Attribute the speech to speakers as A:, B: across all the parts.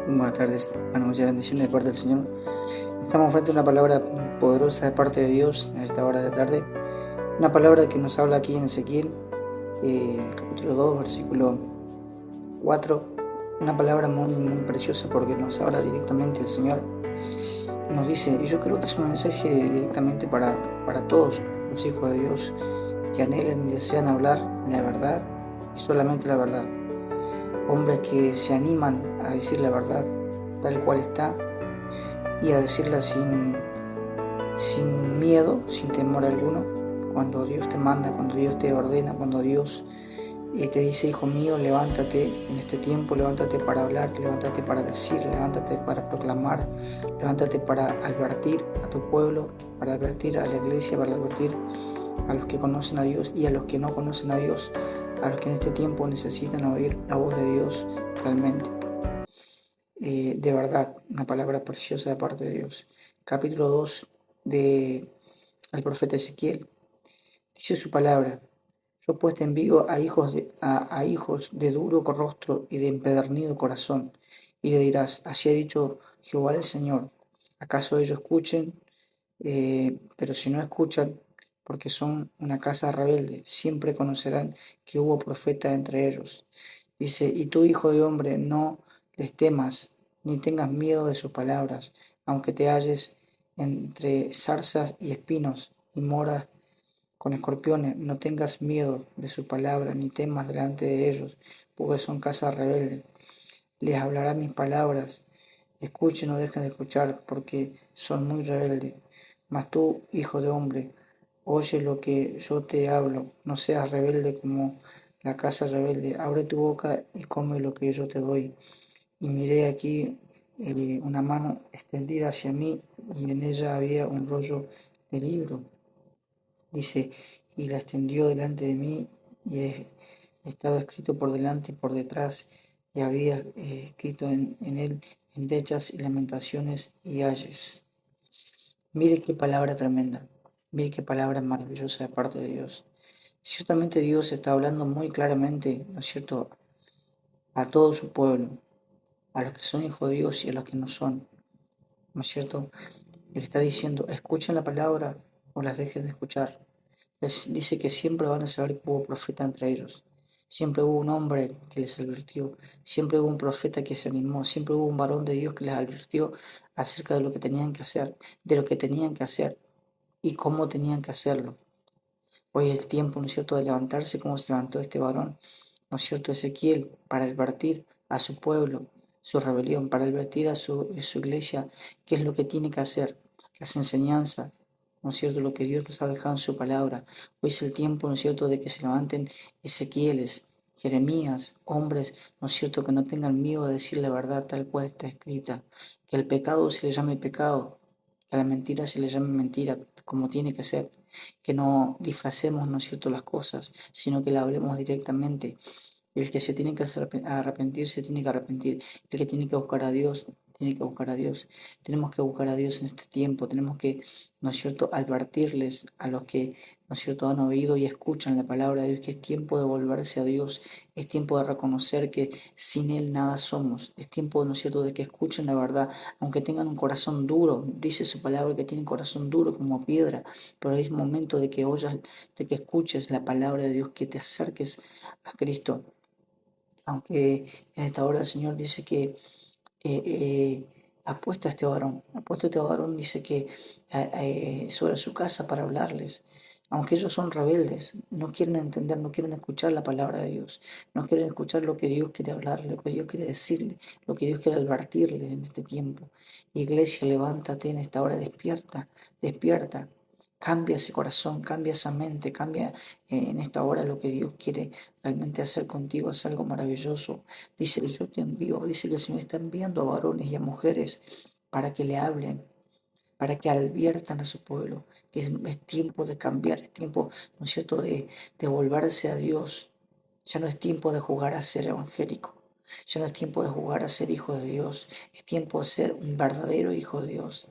A: Buenas tardes, muchas bendiciones de parte del Señor. Estamos frente a una palabra poderosa de parte de Dios a esta hora de la tarde. Una palabra que nos habla aquí en Ezequiel, capítulo 2, versículo 4. Una palabra muy, muy preciosa porque nos habla directamente el Señor. Nos dice, y yo creo que es un mensaje directamente para todos los hijos de Dios que anhelan y desean hablar la verdad y solamente la verdad. Hombres que se animan a decir la verdad tal cual está y a decirla sin miedo, sin temor alguno, cuando Dios te manda, cuando Dios te ordena, cuando Dios te dice, hijo mío, levántate en este tiempo, levántate para hablar, levántate para decir, levántate para proclamar, levántate para advertir a tu pueblo, para advertir a la iglesia, para advertir a los que conocen a Dios y a los que no conocen a Dios, a los que en este tiempo necesitan oír la voz de Dios realmente. De verdad, una palabra preciosa de parte de Dios. Capítulo 2 del profeta Ezequiel. Dice su palabra: yo pues te envío a hijos de duro rostro y de empedernido corazón, y le dirás, así ha dicho Jehová el Señor. ¿Acaso ellos escuchen? Pero si no escuchan, porque son una casa rebelde, siempre conocerán que hubo profeta entre ellos. Dice, y tú, hijo de hombre, no les temas, ni tengas miedo de sus palabras, aunque te halles entre zarzas y espinos y moras con escorpiones, no tengas miedo de su palabra, ni temas delante de ellos, porque son casa rebelde. Les hablará mis palabras, escuchen o dejen de escuchar, porque son muy rebeldes. Mas tú, hijo de hombre, oye lo que yo te hablo, no seas rebelde como la casa rebelde, abre tu boca y come lo que yo te doy. Y miré aquí una mano extendida hacia mí, y en ella había un rollo de libro. Dice, y la extendió delante de mí, y estaba escrito por delante y por detrás, y había escrito en él endechas y lamentaciones y ayes. Mire qué palabra tremenda, mire qué palabra maravillosa de parte de Dios. Ciertamente Dios está hablando muy claramente, ¿no es cierto?, a todo su pueblo, a los que son hijos de Dios y a los que no son, ¿no es cierto? Él está diciendo, escuchen la palabra o las dejen de escuchar. Dice que siempre van a saber que hubo profeta entre ellos. Siempre hubo un hombre que les advirtió, siempre hubo un profeta que se animó, siempre hubo un varón de Dios que les advirtió acerca de lo que tenían que hacer, de lo que tenían que hacer y cómo tenían que hacerlo. Hoy es el tiempo, ¿no es cierto?, de levantarse como se levantó este varón, ¿no es cierto?, Ezequiel, para advertir a su pueblo su rebelión, para advertir a su iglesia qué es lo que tiene que hacer, las enseñanzas, ¿no es cierto?, lo que Dios nos ha dejado en su palabra. Hoy es el tiempo, ¿no es cierto?, de que se levanten Ezequieles, Jeremías, hombres, ¿no es cierto?, que no tengan miedo de decir la verdad tal cual está escrita, que el pecado se le llame pecado, que a la mentira se le llame mentira, como tiene que ser, que no disfracemos, ¿no es cierto?, las cosas, sino que la hablemos directamente. El que se tiene que arrepentir, se tiene que arrepentir. El que tiene que buscar a Dios, tiene que buscar a Dios. Tenemos que buscar a Dios en este tiempo. Tenemos que, ¿no es cierto?, advertirles a los que, ¿no es cierto?, han oído y escuchan la palabra de Dios que es tiempo de volverse a Dios. Es tiempo de reconocer que sin Él nada somos. Es tiempo, ¿no es cierto?, de que escuchen la verdad, aunque tengan un corazón duro. Dice su palabra que tienen corazón duro como piedra, pero es momento de que oyas, de que escuches la palabra de Dios, que te acerques a Cristo. Aunque en esta hora el Señor dice que ha puesto a este varón, dice que sobre su casa para hablarles. Aunque ellos son rebeldes, no quieren entender, no quieren escuchar la palabra de Dios, no quieren escuchar lo que Dios quiere hablarle, lo que Dios quiere decirle, lo que Dios quiere advertirle en este tiempo. Iglesia, levántate en esta hora, despierta, despierta. Cambia ese corazón, cambia esa mente, cambia en esta hora lo que Dios quiere realmente hacer contigo. Es algo maravilloso. Dice que yo te envío, dice que el Señor está enviando a varones y a mujeres para que le hablen, para que adviertan a su pueblo, que es tiempo de cambiar, es tiempo, ¿no es cierto?, de volverse a Dios. Ya no es tiempo de jugar a ser evangélico, ya no es tiempo de jugar a ser hijo de Dios, es tiempo de ser un verdadero hijo de Dios.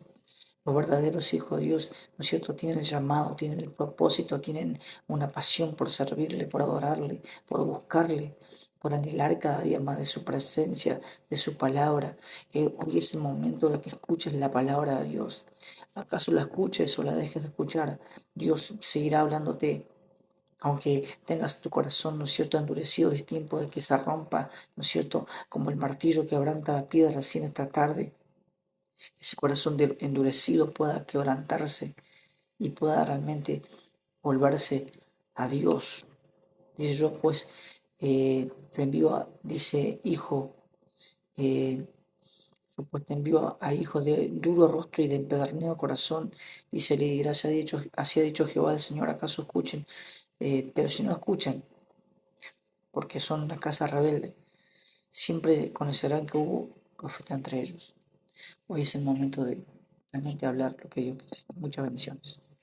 A: Los verdaderos hijos de Dios, ¿no es cierto?, tienen el llamado, tienen el propósito, tienen una pasión por servirle, por adorarle, por buscarle, por anhelar cada día más de su presencia, de su palabra. Hoy es el momento de que escuches la palabra de Dios. ¿Acaso la escuches o la dejes de escuchar? Dios seguirá hablándote. Aunque tengas tu corazón, ¿no es cierto?, endurecido, es tiempo de que se rompa, ¿no es cierto?, como el martillo que quebranta la piedra así en esta tarde. Ese corazón endurecido pueda quebrantarse y pueda realmente volverse a Dios. Dice yo, pues, te envío, dice hijo, eh, yo pues te envío a hijo de duro rostro y de empedernido corazón. Dice, le dirás, así ha dicho Jehová el Señor, ¿acaso escuchen? Pero si no escuchan, porque son una casa rebelde, siempre conocerán que hubo profeta entre ellos. Hoy es el momento de realmente hablar lo que Dios quiere. Muchas bendiciones.